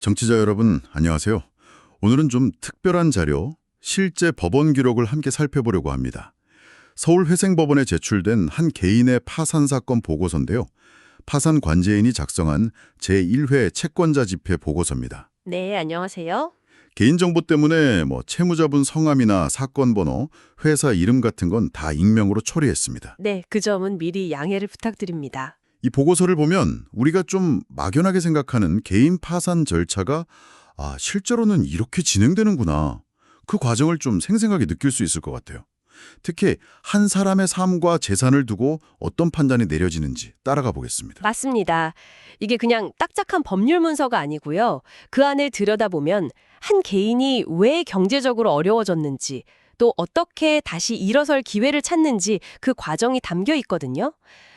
정치자 여러분, 안녕하세요. 오늘은 좀 특별한 자료, 실제 법원 기록을 함께 살펴보려고 합니다. 서울회생법원에 제출된 한 개인의 파산 사건 보고서인데요. 파산 관제인이 작성한 제1회 채권자 집회 보고서입니다. 네, 안녕하세요. 개인정보 때문에 채무자분 성함이나 사건 번호, 회사 이름 같은 건 다 익명으로 처리했습니다. 네, 그 점은 미리 양해를 부탁드립니다. 이 보고서를 보면 우리가 좀 막연하게 생각하는 개인 파산 절차가 실제로는 이렇게 진행되는구나. 그 과정을 좀 생생하게 느낄 수 있을 것 같아요. 특히 한 사람의 삶과 재산을 두고 어떤 판단이 내려지는지 따라가 보겠습니다. 맞습니다. 이게 그냥 딱딱한 법률 문서가 아니고요. 그 안을 들여다보면 한 개인이 왜 경제적으로 어려워졌는지, 또 어떻게 다시 일어설 기회를 찾는지 그 과정이 담겨 있거든요.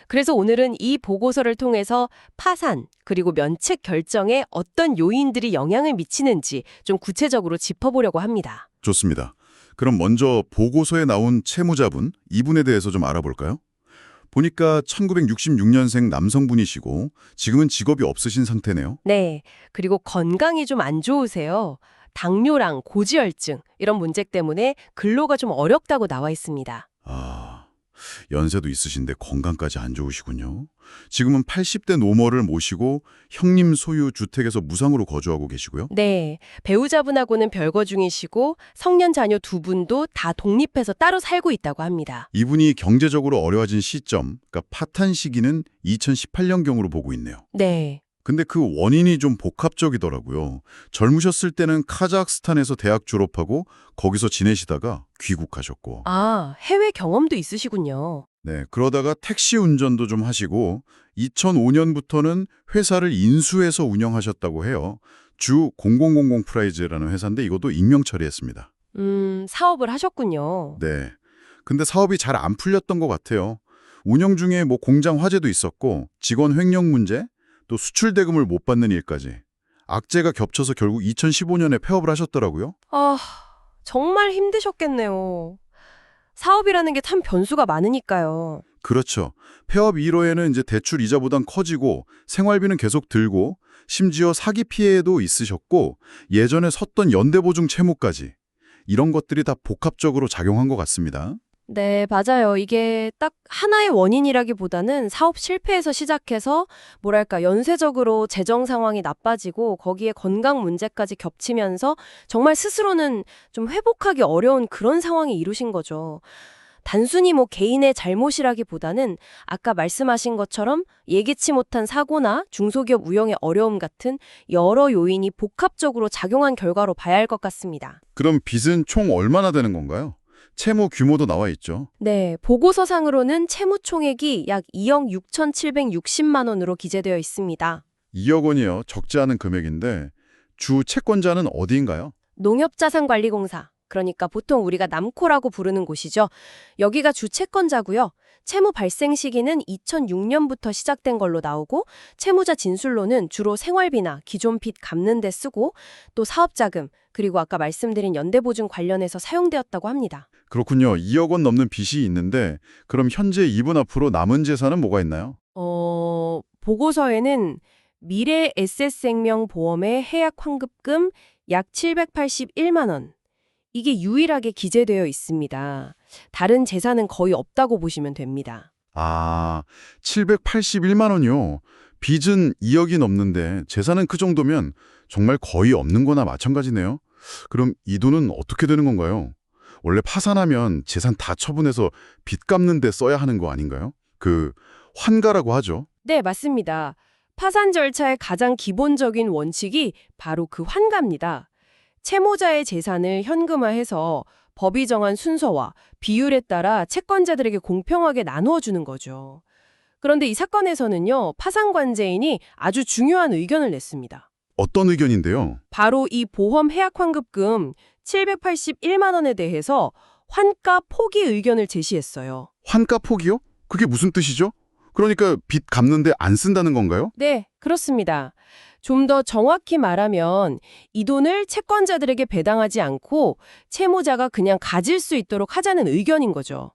그래서 오늘은 이 보고서를 통해서 파산, 그리고 면책 결정에 어떤 요인들이 영향을 미치는지 좀 구체적으로 짚어보려고 합니다. 좋습니다. 그럼 먼저 보고서에 나온 채무자분, 이분에 대해서 좀 알아볼까요? 보니까 1966년생 남성분이시고 지금은 직업이 없으신 상태네요. 네, 그리고 건강이 좀 안 좋으세요. 당뇨랑 고지혈증, 이런 문제 때문에 근로가 좀 어렵다고 나와 있습니다. 연세도 있으신데 건강까지 안 좋으시군요. 지금은 80대 노모를 모시고 형님 소유 주택에서 무상으로 거주하고 계시고요. 네, 배우자분하고는 별거 중이시고 성년 자녀 두 분도 다 독립해서 따로 살고 있다고 합니다. 이분이 경제적으로 어려워진 시점, 그러니까 파탄 시기는 2018년경으로 보고 있네요. 네, 근데 그 원인이 좀 복합적이더라고요. 젊으셨을 때는 카자흐스탄에서 대학 졸업하고 거기서 지내시다가 귀국하셨고, 해외 경험도 있으시군요. 네, 그러다가 택시 운전도 좀 하시고 2005년부터는 회사를 인수해서 운영하셨다고 해요. 주 0000 프라이즈라는 회사인데 이것도 익명 처리했습니다. 사업을 하셨군요. 네. 근데 사업이 잘 안 풀렸던 것 같아요. 운영 중에 공장 화재도 있었고 직원 횡령 문제, 또 수출 대금을 못 받는 일까지. 악재가 겹쳐서 결국 2015년에 폐업을 하셨더라고요. 정말 힘드셨겠네요. 사업이라는 게 참 변수가 많으니까요. 그렇죠. 폐업 이후에는 이제 대출 이자보단 커지고 생활비는 계속 들고 심지어 사기 피해도 있으셨고 예전에 섰던 연대보증 채무까지 이런 것들이 다 복합적으로 작용한 것 같습니다. 네, 맞아요. 이게 딱 하나의 원인이라기보다는 사업 실패에서 시작해서 뭐랄까 연쇄적으로 재정 상황이 나빠지고 거기에 건강 문제까지 겹치면서 정말 스스로는 좀 회복하기 어려운 그런 상황에 이루신 거죠. 단순히 개인의 잘못이라기보다는 아까 말씀하신 것처럼 예기치 못한 사고나 중소기업 운영의 어려움 같은 여러 요인이 복합적으로 작용한 결과로 봐야 할 것 같습니다. 그럼 빚은 총 얼마나 되는 건가요? 채무 규모도 나와 있죠. 네, 보고서상으로는 채무 총액이 약 2억 6,760만 원으로 기재되어 있습니다. 2억 원이요. 적지 않은 금액인데 주 채권자는 어디인가요? 농협자산관리공사, 그러니까 보통 우리가 남코라고 부르는 곳이죠. 여기가 주 채권자고요. 채무 발생 시기는 2006년부터 시작된 걸로 나오고 채무자 진술로는 주로 생활비나 기존 빚 갚는 데 쓰고 또 사업자금, 그리고 아까 말씀드린 연대보증 관련해서 사용되었다고 합니다. 그렇군요. 2억 원 넘는 빚이 있는데 그럼 현재 이분 앞으로 남은 재산은 뭐가 있나요? 보고서에는 미래 에셋생명 보험의 해약 환급금 약 781만 원. 이게 유일하게 기재되어 있습니다. 다른 재산은 거의 없다고 보시면 됩니다. 781만 원이요. 빚은 2억이 넘는데 재산은 그 정도면 정말 거의 없는 거나 마찬가지네요. 그럼 이 돈은 어떻게 되는 건가요? 원래 파산하면 재산 다 처분해서 빚 갚는 데 써야 하는 거 아닌가요? 환가라고 하죠. 네, 맞습니다. 파산 절차의 가장 기본적인 원칙이 바로 그 환가입니다. 채무자의 재산을 현금화해서 법이 정한 순서와 비율에 따라 채권자들에게 공평하게 나누어 주는 거죠. 그런데 이 사건에서는요, 파산관제인이 아주 중요한 의견을 냈습니다. 어떤 의견인데요? 바로 이 보험 해약 환급금 781만 원에 대해서 환가 포기 의견을 제시했어요. 환가 포기요? 그게 무슨 뜻이죠? 그러니까 빚 갚는데 안 쓴다는 건가요? 네, 그렇습니다. 좀 더 정확히 말하면 이 돈을 채권자들에게 배당하지 않고 채무자가 그냥 가질 수 있도록 하자는 의견인 거죠.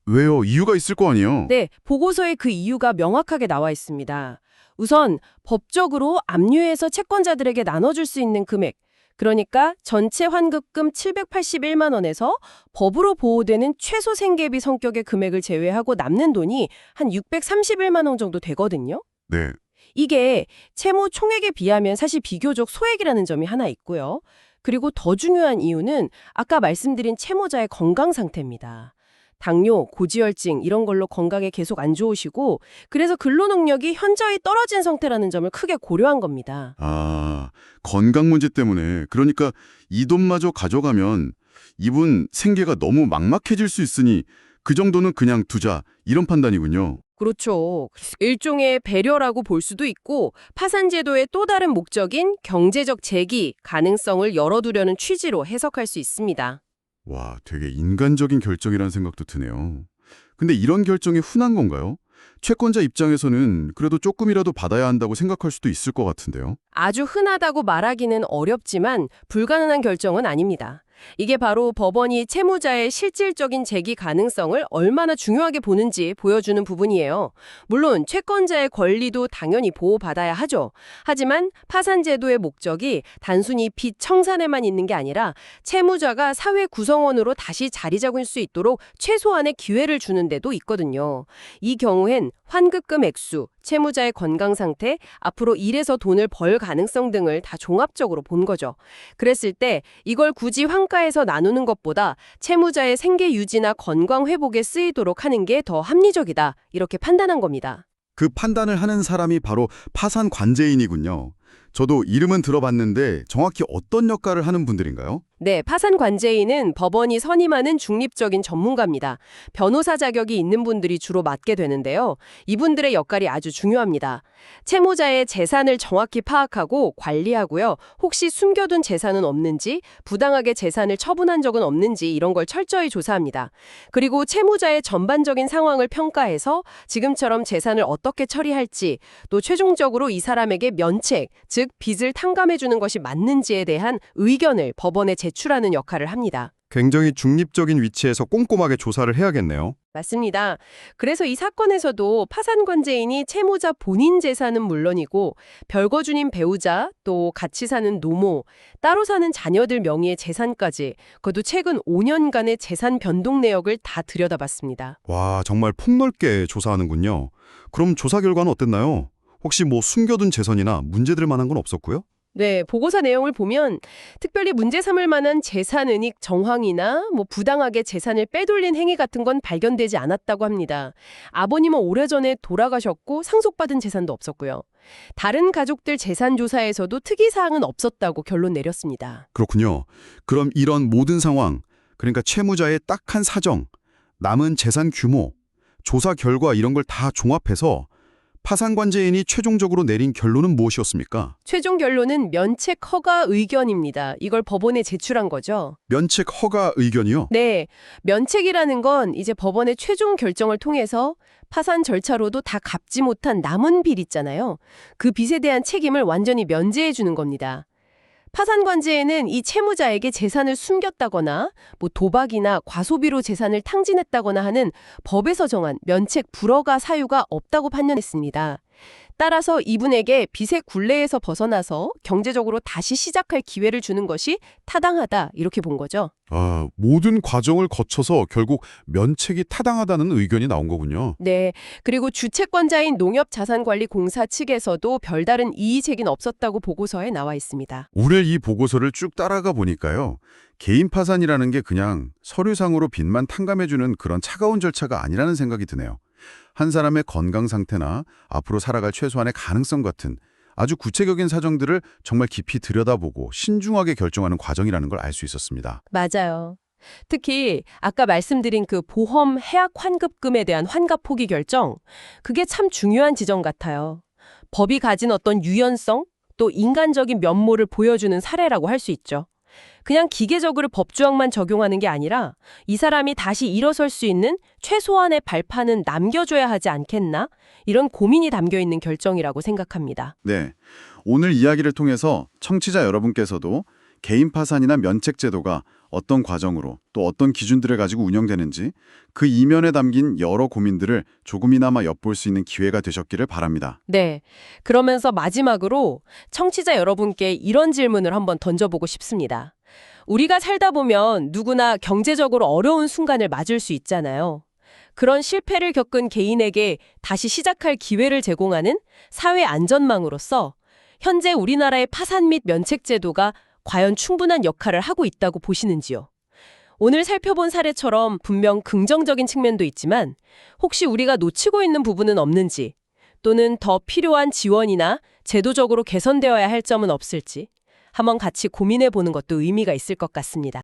왜요? 이유가 있을 거 아니에요? 네, 보고서에 그 이유가 명확하게 나와 있습니다. 우선 법적으로 압류해서 채권자들에게 나눠줄 수 있는 금액, 그러니까 전체 환급금 781만 원에서 법으로 보호되는 최소 생계비 성격의 금액을 제외하고 남는 돈이 한 631만 원 정도 되거든요. 네. 이게 채무 총액에 비하면 사실 비교적 소액이라는 점이 하나 있고요. 그리고 더 중요한 이유는 아까 말씀드린 채무자의 건강 상태입니다. 당뇨, 고지혈증 이런 걸로 건강에 계속 안 좋으시고 그래서 근로 능력이 현저히 떨어진 상태라는 점을 크게 고려한 겁니다. 아, 건강 문제 때문에 그러니까 이 돈마저 가져가면 이분 생계가 너무 막막해질 수 있으니 그 정도는 그냥 두자 이런 판단이군요. 그렇죠. 일종의 배려라고 볼 수도 있고 파산제도의 또 다른 목적인 경제적 재기 가능성을 열어두려는 취지로 해석할 수 있습니다. 와, 되게 인간적인 결정이라는 생각도 드네요. 근데 이런 결정이 흔한 건가요? 채권자 입장에서는 그래도 조금이라도 받아야 한다고 생각할 수도 있을 것 같은데요. 아주 흔하다고 말하기는 어렵지만 불가능한 결정은 아닙니다. 이게 바로 법원이 채무자의 실질적인 재기 가능성을 얼마나 중요하게 보는지 보여주는 부분이에요. 물론 채권자의 권리도 당연히 보호받아야 하죠. 하지만 파산제도의 목적이 단순히 빚 청산에만 있는 게 아니라 채무자가 사회 구성원으로 다시 자리 잡을 수 있도록 최소한의 기회를 주는 데도 있거든요. 이 경우엔 환급금 액수, 채무자의 건강 상태, 앞으로 일해서 돈을 벌 가능성 등을 다 종합적으로 본 거죠. 그랬을 때 이걸 굳이 환가에서 나누는 것보다 채무자의 생계 유지나 건강 회복에 쓰이도록 하는 게 더 합리적이다. 이렇게 판단한 겁니다. 그 판단을 하는 사람이 바로 파산 관제인이군요. 저도 이름은 들어봤는데 정확히 어떤 역할을 하는 분들인가요? 네, 파산관제인은 법원이 선임하는 중립적인 전문가입니다. 변호사 자격이 있는 분들이 주로 맡게 되는데요. 이분들의 역할이 아주 중요합니다. 채무자의 재산을 정확히 파악하고 관리하고요. 혹시 숨겨둔 재산은 없는지, 부당하게 재산을 처분한 적은 없는지 이런 걸 철저히 조사합니다. 그리고 채무자의 전반적인 상황을 평가해서 지금처럼 재산을 어떻게 처리할지, 또 최종적으로 이 사람에게 면책, 즉 빚을 탕감해주는 것이 맞는지에 대한 의견을 법원에 제출하는 역할을 합니다. 굉장히 중립적인 위치에서 꼼꼼하게 조사를 해야겠네요. 맞습니다. 그래서 이 사건에서도 파산관제인이 채무자 본인 재산은 물론이고 별거 중인 배우자, 또 같이 사는 노모, 따로 사는 자녀들 명의의 재산까지 그것도 최근 5년간의 재산 변동 내역을 다 들여다봤습니다. 와, 정말 폭넓게 조사하는군요. 그럼 조사 결과는 어땠나요? 혹시 뭐 숨겨둔 재산이나 문제될 만한 건 없었고요? 네, 보고서 내용을 보면 특별히 문제 삼을 만한 재산 은닉 정황이나 부당하게 재산을 빼돌린 행위 같은 건 발견되지 않았다고 합니다. 아버님은 오래전에 돌아가셨고 상속받은 재산도 없었고요. 다른 가족들 재산 조사에서도 특이사항은 없었다고 결론 내렸습니다. 그렇군요. 그럼 이런 모든 상황, 그러니까 채무자의 딱한 사정, 남은 재산 규모, 조사 결과 이런 걸 다 종합해서 파산관제인이 최종적으로 내린 결론은 무엇이었습니까? 최종 결론은 면책 허가 의견입니다. 이걸 법원에 제출한 거죠. 면책 허가 의견이요? 네, 면책이라는 건 이제 법원의 최종 결정을 통해서 파산 절차로도 다 갚지 못한 남은 빚 있잖아요. 그 빚에 대한 책임을 완전히 면제해 주는 겁니다. 파산관제에는 이 채무자에게 재산을 숨겼다거나 도박이나 과소비로 재산을 탕진했다거나 하는 법에서 정한 면책 불허가 사유가 없다고 판단했습니다. 따라서 이분에게 빚의 굴레에서 벗어나서 경제적으로 다시 시작할 기회를 주는 것이 타당하다 이렇게 본 거죠. 아, 모든 과정을 거쳐서 결국 면책이 타당하다는 의견이 나온 거군요. 네, 그리고 주채권자인 농협자산관리공사 측에서도 별다른 이의 제기는 없었다고 보고서에 나와 있습니다. 오늘 이 보고서를 쭉 따라가 보니까요. 개인 파산이라는 게 그냥 서류상으로 빚만 탕감해주는 그런 차가운 절차가 아니라는 생각이 드네요. 한 사람의 건강 상태나 앞으로 살아갈 최소한의 가능성 같은 아주 구체적인 사정들을 정말 깊이 들여다보고 신중하게 결정하는 과정이라는 걸 알 수 있었습니다. 맞아요. 특히 아까 말씀드린 그 보험 해약 환급금에 대한 환갑 포기 결정, 그게 참 중요한 지점 같아요. 법이 가진 어떤 유연성, 또 인간적인 면모를 보여주는 사례라고 할 수 있죠. 그냥 기계적으로 법조항만 적용하는 게 아니라 이 사람이 다시 일어설 수 있는 최소한의 발판은 남겨줘야 하지 않겠나? 이런 고민이 담겨있는 결정이라고 생각합니다. 네, 오늘 이야기를 통해서 청취자 여러분께서도 개인 파산이나 면책 제도가 어떤 과정으로 또 어떤 기준들을 가지고 운영되는지 그 이면에 담긴 여러 고민들을 조금이나마 엿볼 수 있는 기회가 되셨기를 바랍니다. 네. 그러면서 마지막으로 청취자 여러분께 이런 질문을 한번 던져보고 싶습니다. 우리가 살다 보면 누구나 경제적으로 어려운 순간을 맞을 수 있잖아요. 그런 실패를 겪은 개인에게 다시 시작할 기회를 제공하는 사회 안전망으로서 현재 우리나라의 파산 및 면책 제도가 과연 충분한 역할을 하고 있다고 보시는지요? 오늘 살펴본 사례처럼 분명 긍정적인 측면도 있지만 혹시 우리가 놓치고 있는 부분은 없는지 또는 더 필요한 지원이나 제도적으로 개선되어야 할 점은 없을지 한번 같이 고민해 보는 것도 의미가 있을 것 같습니다.